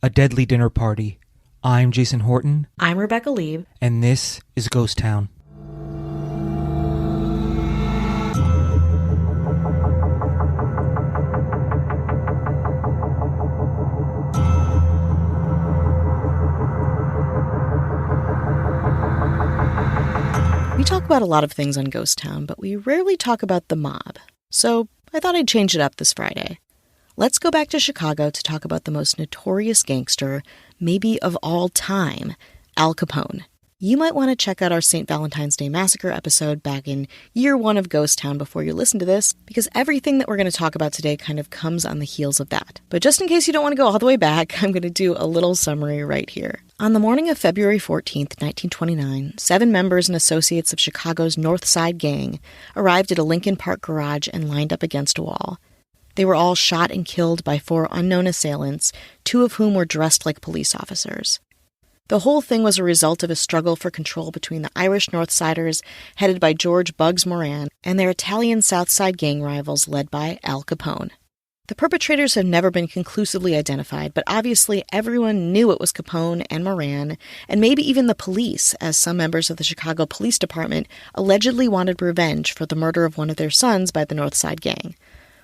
A Deadly Dinner Party. I'm Jason Horton. I'm Rebecca Lieb. And this is Ghost Town. We talk about a lot of things on Ghost Town, but we rarely talk about the mob. So I thought I'd change it up this Friday. Let's go back to Chicago to talk about the most notorious gangster, maybe of all time, Al Capone. You might want to check out our St. Valentine's Day Massacre episode back in year one of Ghost Town before you listen to this, because everything that we're going to talk about today kind of comes on the heels of that. But just in case you don't want to go all the way back, I'm going to do a little summary right here. On the morning of February 14th, 1929, 7 members and associates of Chicago's North Side Gang arrived at a Lincoln Park garage and lined up against a wall. They were all shot and killed by 4 unknown assailants, 2 of whom were dressed like police officers. The whole thing was a result of a struggle for control between the Irish Northsiders, headed by George Bugs Moran, and their Italian South Side gang rivals led by Al Capone. The perpetrators have never been conclusively identified, but obviously everyone knew it was Capone and Moran, and maybe even the police, as some members of the Chicago Police Department allegedly wanted revenge for the murder of one of their sons by the North Side Gang.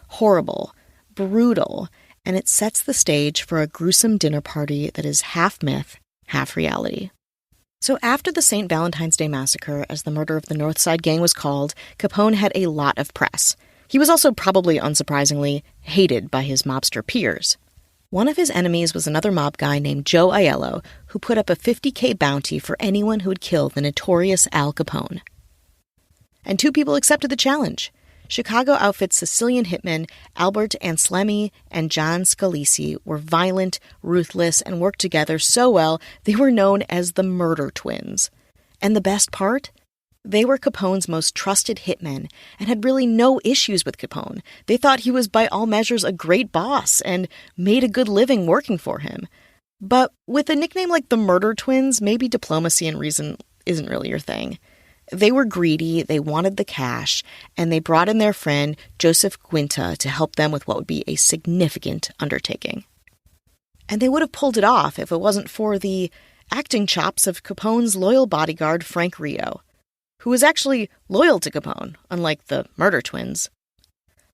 Horrible, brutal, and it sets the stage for a gruesome dinner party that is half myth, half reality. So after the St. Valentine's Day Massacre, as the murder of the North Side Gang was called, Capone had a lot of press. He was also probably, unsurprisingly, hated by his mobster peers. One of his enemies was another mob guy named Joe Aiello, who put up a $50,000 bounty for anyone who would kill the notorious Al Capone. And 2 people accepted the challenge. Chicago outfit's Sicilian hitmen Albert Anselmi and John Scalisi were violent, ruthless, and worked together so well they were known as the Murder Twins. And the best part? They were Capone's most trusted hitmen and had really no issues with Capone. They thought he was by all measures a great boss and made a good living working for him. But with a nickname like the Murder Twins, maybe diplomacy and reason isn't really your thing. They were greedy, they wanted the cash, and they brought in their friend Joseph Guinta to help them with what would be a significant undertaking. And they would have pulled it off if it wasn't for the acting chops of Capone's loyal bodyguard Frank Rio, who was actually loyal to Capone, unlike the Murder Twins.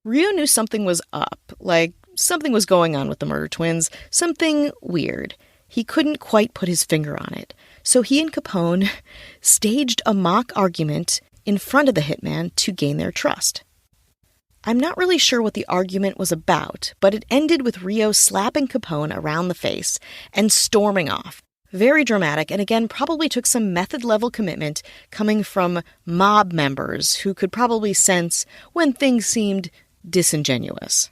Rio knew something was up, like something was going on with the Murder Twins, something weird. He couldn't quite put his finger on it. So he and Capone staged a mock argument in front of the hitman to gain their trust. I'm not really sure what the argument was about, but it ended with Rio slapping Capone around the face and storming off. Very dramatic, and again, probably took some method-level commitment coming from mob members who could probably sense when things seemed disingenuous.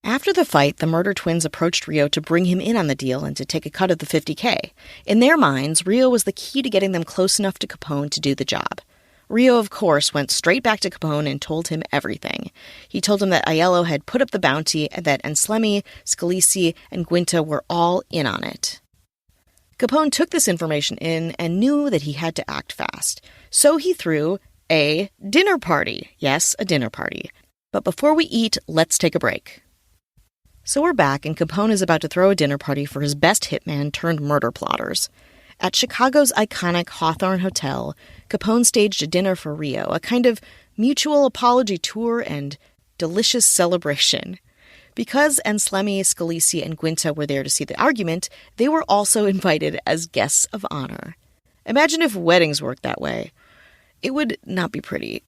After the fight, the Murder Twins approached Rio to bring him in on the deal and to take a cut of the $50,000. In their minds, Rio was the key to getting them close enough to Capone to do the job. Rio, of course, went straight back to Capone and told him everything. He told him that Aiello had put up the bounty and that Anselmi, Scalisi, and Guinta were all in on it. Capone took this information in and knew that he had to act fast. So he threw a dinner party. Yes, a dinner party. But before we eat, let's take a break. So we're back, and Capone is about to throw a dinner party for his best hitman turned murder plotters. At Chicago's iconic Hawthorne Hotel, Capone staged a dinner for Rio, a kind of mutual apology tour and delicious celebration. Because Anselmi, Scalisi, and Guinta were there to see the argument, they were also invited as guests of honor. Imagine if weddings worked that way. It would not be pretty.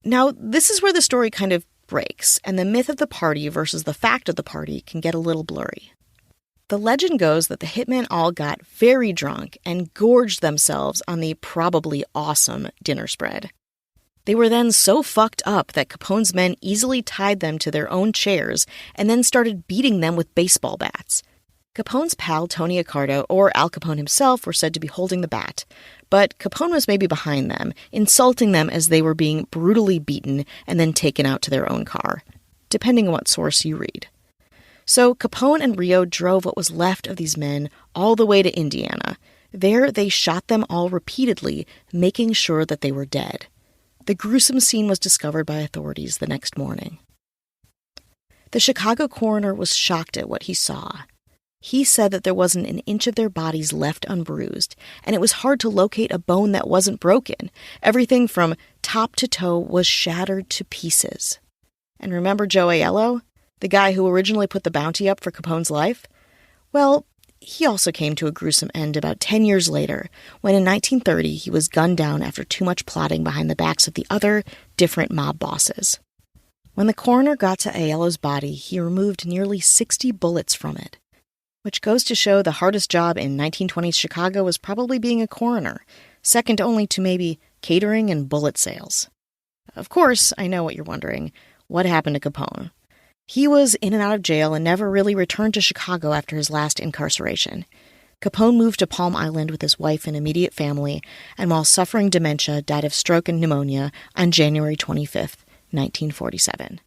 Now, this is where the story kind of breaks, and the myth of the party versus the fact of the party can get a little blurry. The legend goes that the hitmen all got very drunk and gorged themselves on the probably awesome dinner spread. They were then so fucked up that Capone's men easily tied them to their own chairs and then started beating them with baseball bats. Capone's pal Tony Accardo or Al Capone himself were said to be holding the bat, but Capone was maybe behind them, insulting them as they were being brutally beaten and then taken out to their own car, depending on what source you read. So Capone and Rio drove what was left of these men all the way to Indiana. There they shot them all repeatedly, making sure that they were dead. The gruesome scene was discovered by authorities the next morning. The Chicago coroner was shocked at what he saw. He said that there wasn't an inch of their bodies left unbruised, and it was hard to locate a bone that wasn't broken. Everything from top to toe was shattered to pieces. And remember Joe Aiello, the guy who originally put the bounty up for Capone's life? Well, he also came to a gruesome end about 10 years later, when in 1930 he was gunned down after too much plotting behind the backs of the other, different mob bosses. When the coroner got to Aiello's body, he removed nearly 60 bullets from it, which goes to show the hardest job in 1920s Chicago was probably being a coroner, second only to maybe catering and bullet sales. Of course, I know what you're wondering. What happened to Capone? He was in and out of jail and never really returned to Chicago after his last incarceration. Capone moved to Palm Island with his wife and immediate family, and while suffering dementia, died of stroke and pneumonia on January 25th, 1947.